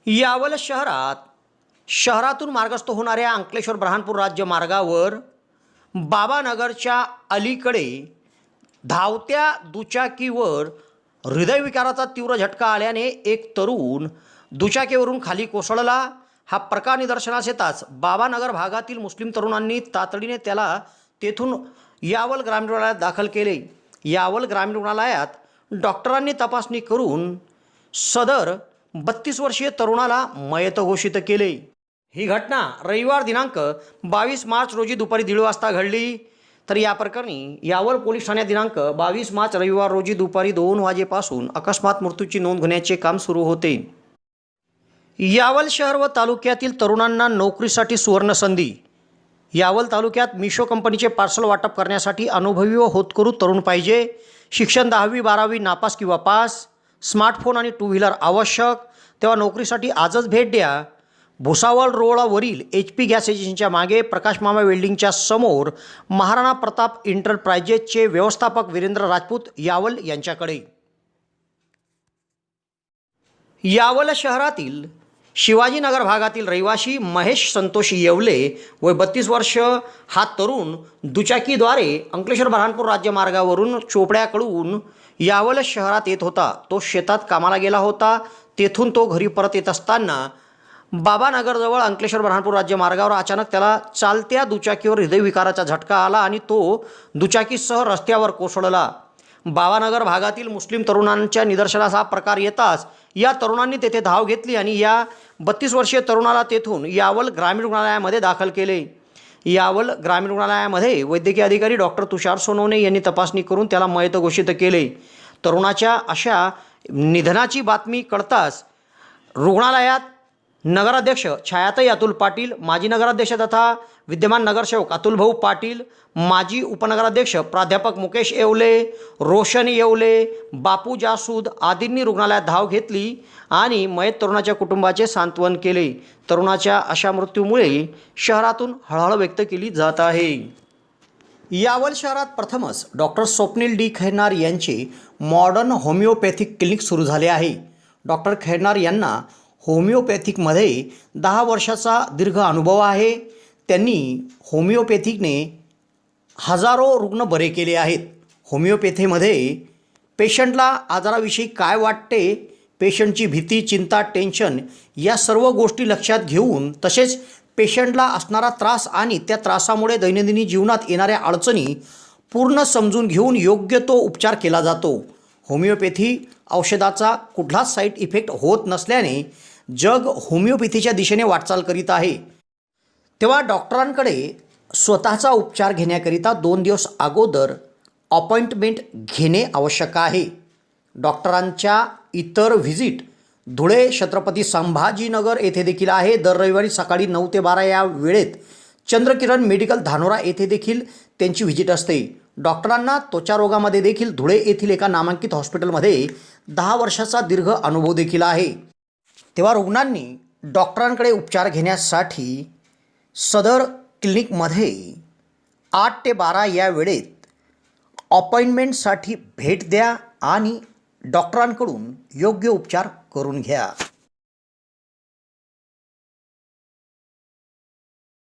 यावल शहरातून मार्गस्थ होणाऱ्या अंकलेश्वर ब्रह्मपूर राज्य मार्गावर बाबानगरच्या अलीकडे धावत्या दुचाकीवर हृदयविकाराचा तीव्र झटका आल्याने एक तरुण दुचाकीवरून खाली कोसळला। हा प्रकार निदर्शनास येताच बाबानगर भागातील मुस्लिम तरुणांनी तातडीने त्याला तेथून यावल ग्रामीण रुग्णालयात दाखल केले। यावल ग्रामीण रुग्णालयात डॉक्टरांनी तपासणी करून सदर 32 वर्षीय तरुणाला मयत घोषित केले। ही घटना रविवार दिनांक 22 मार्च रोजी दुपारी 1:30 वाजता घडली। तर या प्रकरणी यावल पोलीस ठाण्यात दिनांक 22 मार्च रविवार रोजी दुपारी 2 वाजेपासून अकस्मात मृत्यूची नोंद घेण्याचे काम सुरू होते। यावल शहर व तालुक्यातील तरुणांना नोकरीसाठी सुवर्ण संधी। यावल तालुक्यात मिशो कंपनीचे पार्सल वाटप करण्यासाठी अनुभवी व होतकरू तरुण पाहिजे। शिक्षण 10वी 12वी नापास किंवा पास, स्मार्टफोन आणि 2 व्हीलर आवश्यक। तेव्हा नोकरीसाठी आजच भेट द्या। भुसावळ रोडवरील HP गॅस एजन्सीच्या मागे प्रकाश मामा वेल्डिंगच्या समोर महाराणा प्रताप एंटरप्राइजेसचे व्यवस्थापक वीरेंद्र राजपूत यावल यांच्याकडे। यावल शहरातील शिवाजीनगर भागातील रहिवासी महेश संतोष येवले वय 32 वर्ष हा तरुण दुचाकीद्वारे अंकलेश्वर ब्रह्मपूर राज्य मार्गावरून चोपड्याकडून यावल शहरात येत होता। तो शेतात कामाला गेला होता। तेथून तो घरी परत येत असताना बाबानगरजवळ अंकलेश्वर ब्रह्मपूर राज्य मार्गावर अचानक त्याला चालत्या दुचाकीवर हृदयविकाराचा झटका आला आणि तो दुचाकीसह रस्त्यावर कोसळला। बाबानगर भागातील मुस्लिम तरुणांच्या निदर्शनास हा प्रकार येताच या तरुणांनी तेथे धाव घेतली आणि या 32 वर्षीय तरुणाला तेथून यावल ग्रामीण रुग्णालयामध्ये दाखल केले। यावल ग्रामीण रुग्णालयामध्ये वैद्यकीय अधिकारी डॉक्टर तुषार सोनवणे यांनी तपासणी करून त्याला मयत घोषित केले। तरुणाच्या अशा निधनाची बातमी कळताच रुग्णालयात नगराध्यक्ष छायाताई अतुल पाटील, माजी नगराध्यक्ष तथा विद्यमान नगरसेवक अतुल भाऊ पाटील, माजी उपनगराध्यक्ष प्राध्यापक मुकेश येवले, रोशन येवले, बापू जासूद आदींनी रुग्णालयात धाव घेतली आणि मयत तरुणाच्या कुटुंबाचे सांत्वन केले। तरुणाच्या अशा मृत्यूमुळे शहरातून हळहळ व्यक्त केली जात आहे। यावल शहरात प्रथमच डॉक्टर स्वप्नील डी खैरनार यांचे मॉडर्न होमिओपॅथिक क्लिनिक सुरू झाले आहे। डॉक्टर खैरनार यांना होमिओपॅथिकमध्ये 10 वर्षाचा दीर्घ अनुभव आहे। त्यांनी होमिओपॅथिकने हजारो रुग्ण बरे केले आहेत। होमिओपॅथीमध्ये पेशंटला आजाराविषयी काय वाटते, पेशंटची भीती, चिंता, टेन्शन या सर्व गोष्टी लक्षात घेऊन तसेच पेशंटला असणारा त्रास आणि त्या त्रासामुळे दैनंदिन जीवनात येणाऱ्या अडचणी पूर्ण समजून घेऊन योग्य तो उपचार केला जातो। होमिओपॅथी औषधाचा कुठलाच साईड इफेक्ट होत नसल्याने जग होमिओपॅथीच्या दिशेने वाटचाल करीत आहे। तेव्हा डॉक्टरांकडे स्वतःचा उपचार घेण्याकरिता 2 दिवस अगोदर अपॉइंटमेंट घेणे आवश्यक आहे। डॉक्टरांच्या इतर व्हिजिट धुळे, छत्रपती संभाजीनगर येथे देखील आहे। दर रविवारी सकाळी 9 ते 12 या वेळेत चंद्रकिरण मेडिकल धानोरा येथे देखील त्यांची व्हिजिट असते। डॉक्टरांना त्वचा रोगामध्ये देखील धुळे येथील एका नामांकित हॉस्पिटलमध्ये 10 वर्षाचा दीर्घ अनुभव देखील आहे। तेव्हा रुग्णांनी डॉक्टरांकडे उपचार घेण्यासाठी सदर क्लिनिकमध्ये 8 ते 12 या वेळेत अपॉइंटमेंटसाठी भेट द्या आणि डॉक्टरांकडून योग्य उपचार करून घ्या।